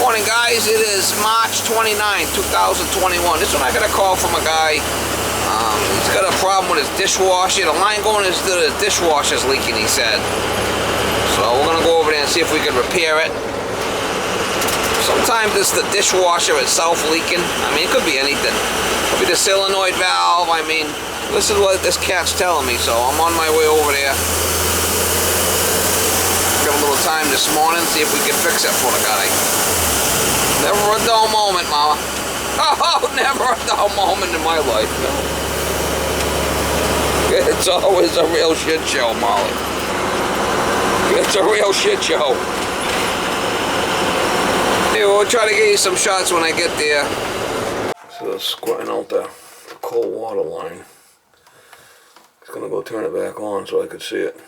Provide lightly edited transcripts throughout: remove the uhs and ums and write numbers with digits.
Morning, guys. It is March 29, 2021. This one I got a call from a guy. He's got a problem with his dishwasher. The line going into the dishwasher is leaking, he said. So we're going to go over there and see if we can repair it. Sometimes it's the dishwasher itself leaking. I mean, it could be anything. It could be the solenoid valve. I mean, this is what this cat's telling me, so I'm on my way over there. Got a little time this morning, see if we can fix it for the guy. Never a dull moment, Mama. Oh, never a dull moment in my life, no. It's always a real shit show, Molly. It's a real shit show. Anyway, we'll try to get you some shots when I get there. So it's squirting out the cold water line. It's gonna go turn it back on so I could see it.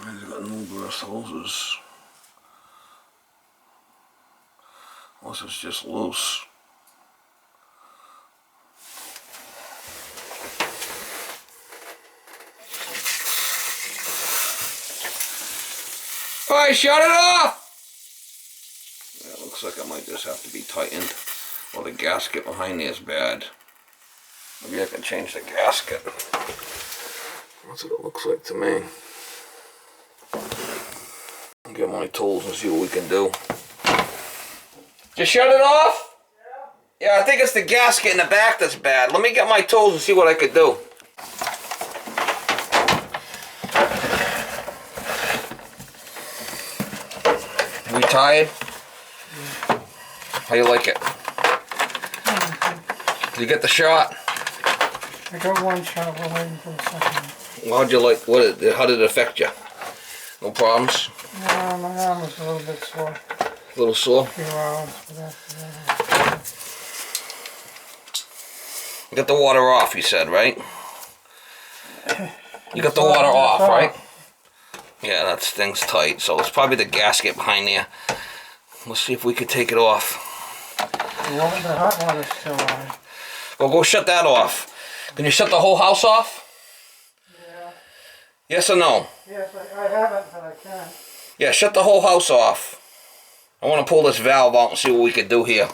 He's got numerous hoses. Unless it's just loose. Alright, shut it off! Yeah, it looks like I might just have to be tightened. Well, the gasket behind there is bad. Maybe I can change the gasket. That's what it looks like to me. I'll get my tools and see what we can do. Just shut it off? Yeah, I think it's the gasket in the back that's bad. Let me get my tools and see what I could do. You tired? Yeah. How you like it? Did you get the shot? I got one shot, we're waiting for the second. How'd you like, how did it affect you? No problems? No, my arm was a little bit sore. A little sore? A few hours for that. You got the water off, you said, right? You got the water off, right? Yeah, that thing's tight, so it's probably the gasket behind there. Let's see if we can take it off. The hot water's still on. Well, go shut that off. Can you shut the whole house off? Yeah. Yes or no? Yes, I haven't, but I can. Yeah, shut the whole house off. I want to pull this valve out and see what we can do here.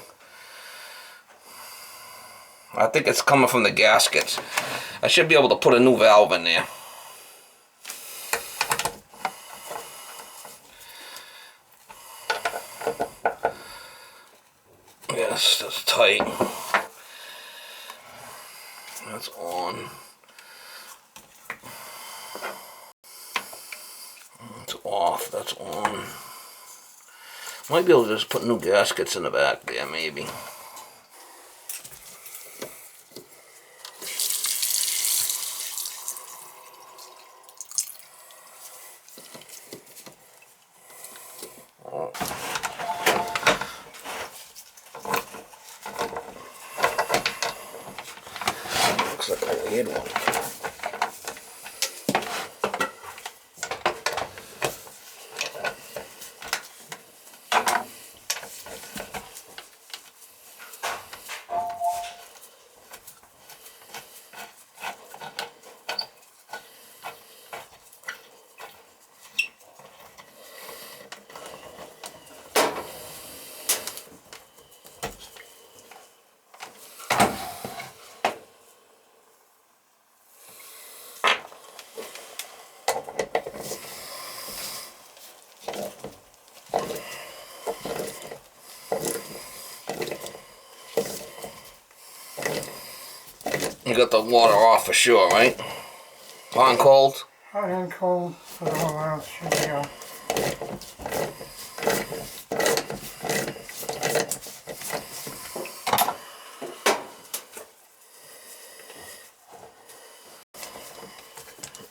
I think it's coming from the gaskets. I should be able to put a new valve in there. Yes, that's tight. That's on. That's off. That's on. Might be able to just put new gaskets in the back there, maybe. Looks like a weird one. You got the water off for sure, right? Hot and cold? Hot and cold for the whole house should be off.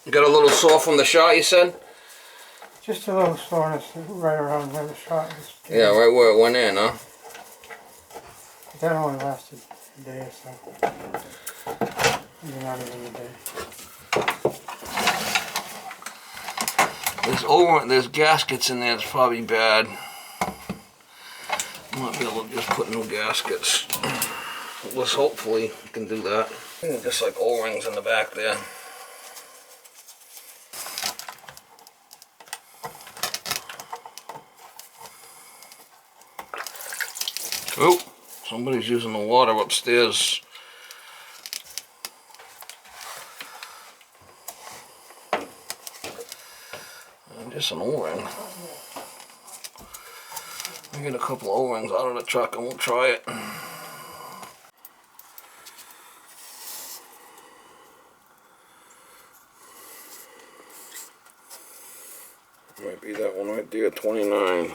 You got a little sore from the shot, you said? Just a little soreness right around where the shot was. Yeah, right where it went in, huh? But that only lasted a day or so. Maybe not even a day. There's gaskets in there that's probably bad. Might be able to just put new gaskets. Hopefully we can do that. Just like O-rings in the back there. Oh, somebody's using the water upstairs. And just an O-ring. I'll get a couple O-rings out of the truck and we'll try it. Might be that one right there, 29.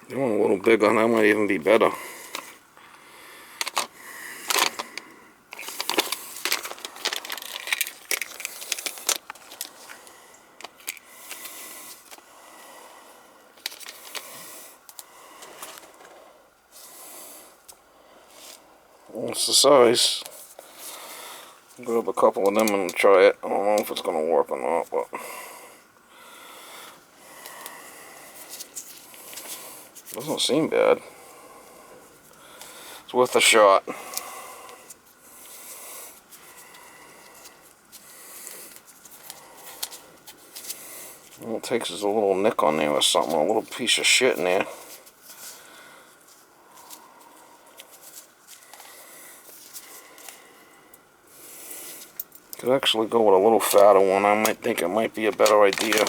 Doing a little bigger, that might even be better. What's the size? Grab a couple of them and try it. I don't know if it's gonna work or not, but doesn't seem bad. It's worth a shot. All it takes is a little nick on there or something, a little piece of shit in there. Could actually go with a little fatter one. I might think it might be a better idea.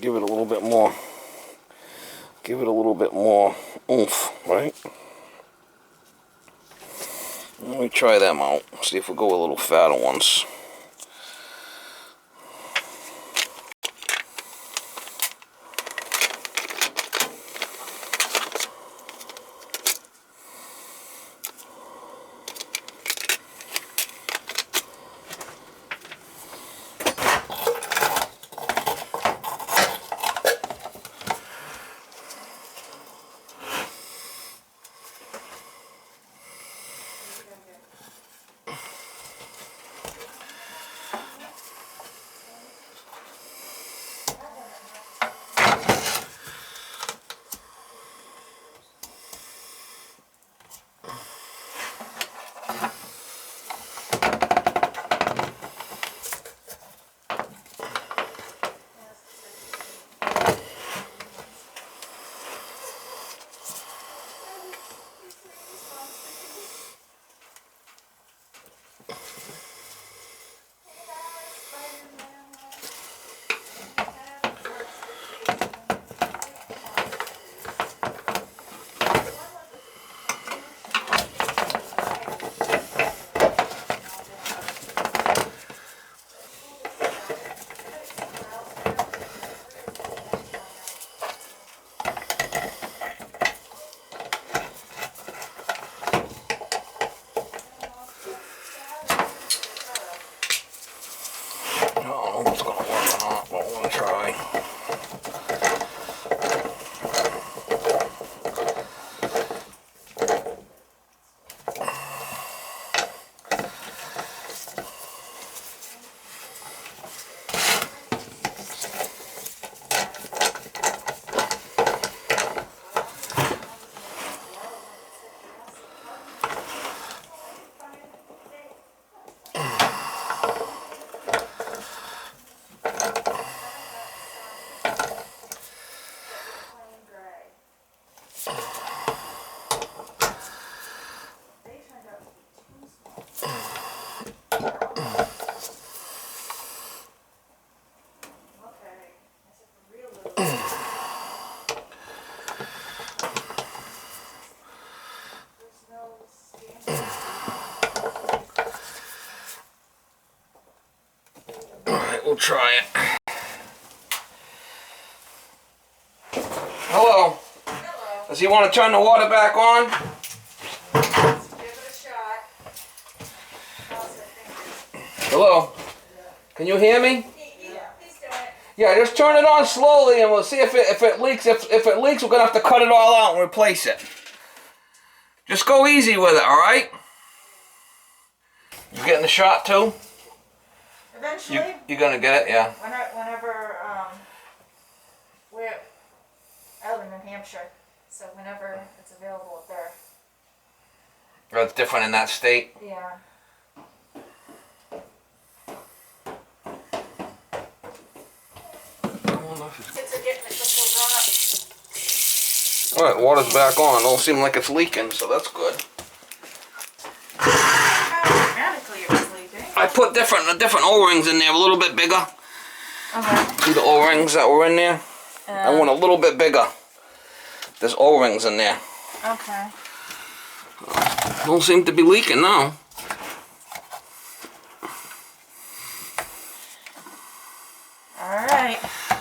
Give it a little bit more. Give it a little bit more oomph, right? Let me try them out. See if we go with a little fatter ones. We'll try it. Hello. Hello. Does he want to turn the water back on? Let's give it a shot. Hello. Can you hear me? Yeah, he's doing it. Yeah, just turn it on slowly and we'll see if it leaks. If it leaks, we're gonna have to cut it all out and replace it. Just go easy with it, all right? You getting the shot too? Eventually, You gonna get it? Yeah. whenever I live in New Hampshire, so whenever it's available up there. Or it's different in that state. Yeah. Kids are getting the crystal drawn up. Alright, water's back on. Don't seem like it's leaking, so that's good. Automatically it was leaking. I put different O-rings in there, a little bit bigger. Okay. See the O-rings that were in there? I want a little bit bigger. There's O-rings in there. Okay. Don't seem to be leaking now. Alright.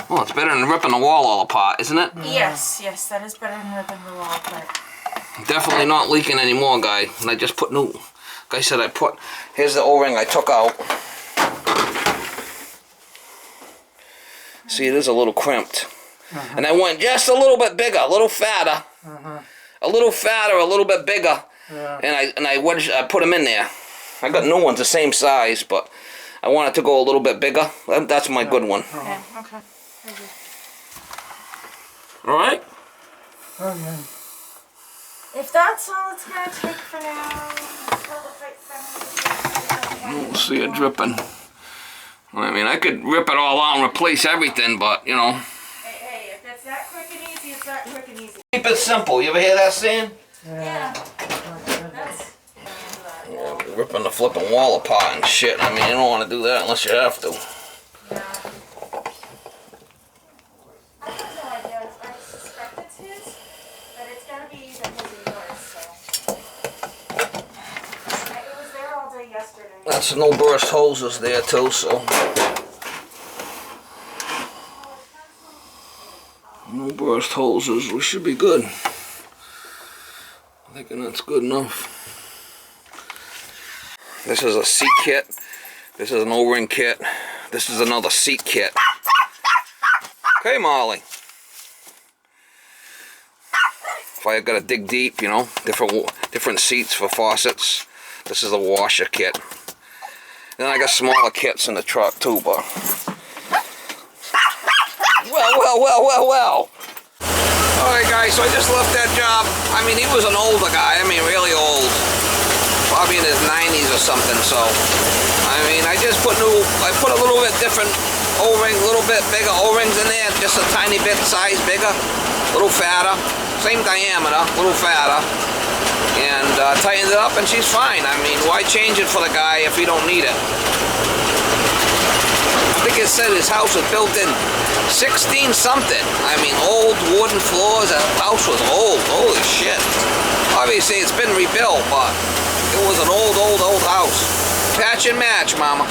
Well, it's better than ripping the wall all apart, isn't it? Yes, that is better than ripping the wall, but Definitely not leaking anymore, guy. And I just put new. Guy said here's the O-ring I took out. See, it is a little crimped. And I went just a little bit bigger, a little fatter. A little fatter, a little bit bigger. Yeah. And I put them in there. I got new ones the same size, but I wanted to go a little bit bigger. That's my good one. okay. All right? Okay. If that's all it's gonna take for now, We'll see it dripping. I mean, I could rip it all out and replace everything, but, you know. Hey, if it's that quick and easy, it's that quick and easy. Keep it simple. You ever hear that saying? Yeah. That's Ripping the flipping wall apart and shit. I mean, you don't want to do that unless you have to. yeah. I have no idea. I suspect it's his, but it's gotta be either his or yours, so. It was there all day yesterday. That's no burst hoses there too, so. No burst hoses. We should be good. I'm thinking that's good enough. This is a seat kit. This is an O-ring kit. This is another seat kit. Okay, Molly. If I gotta dig deep, you know, different seats for faucets. This is a washer kit. Then I got smaller kits in the truck too, but. Well. Alright guys, so I just left that job. I mean, he was an older guy, I mean really old. Probably in his 90s or something, so. I mean, I put a little bit different O-ring, a little bit bigger O-rings in there, just a tiny bit size bigger, a little fatter. Same diameter, a little fatter. And tightened it up and she's fine. I mean, why change it for the guy if you don't need it? I think it said his house was built in 16 something. I mean, old wooden floors. The house was old. Holy shit. Obviously, it's been rebuilt, but it was an old house. Patch and match, mama.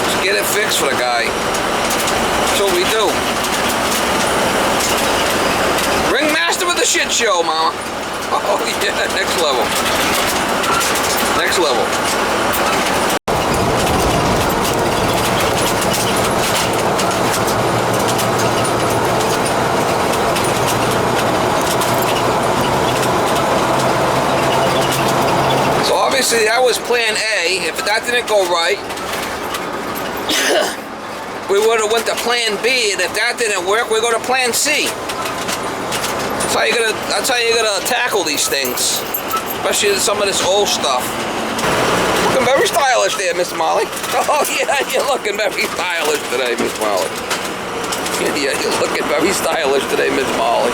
Just get it fixed for the guy. That's what we do. Ringmaster of the shit show, mama. Oh yeah, next level. Next level. So obviously that was plan A. If that didn't go right, we would have went to plan B, and if that didn't work, we go to plan C. That's how you're gonna tackle these things, especially some of this old stuff. Looking very stylish there, Miss Molly. Oh yeah, you're looking very stylish today, Miss Molly. Yeah, you're looking very stylish today, Miss Molly.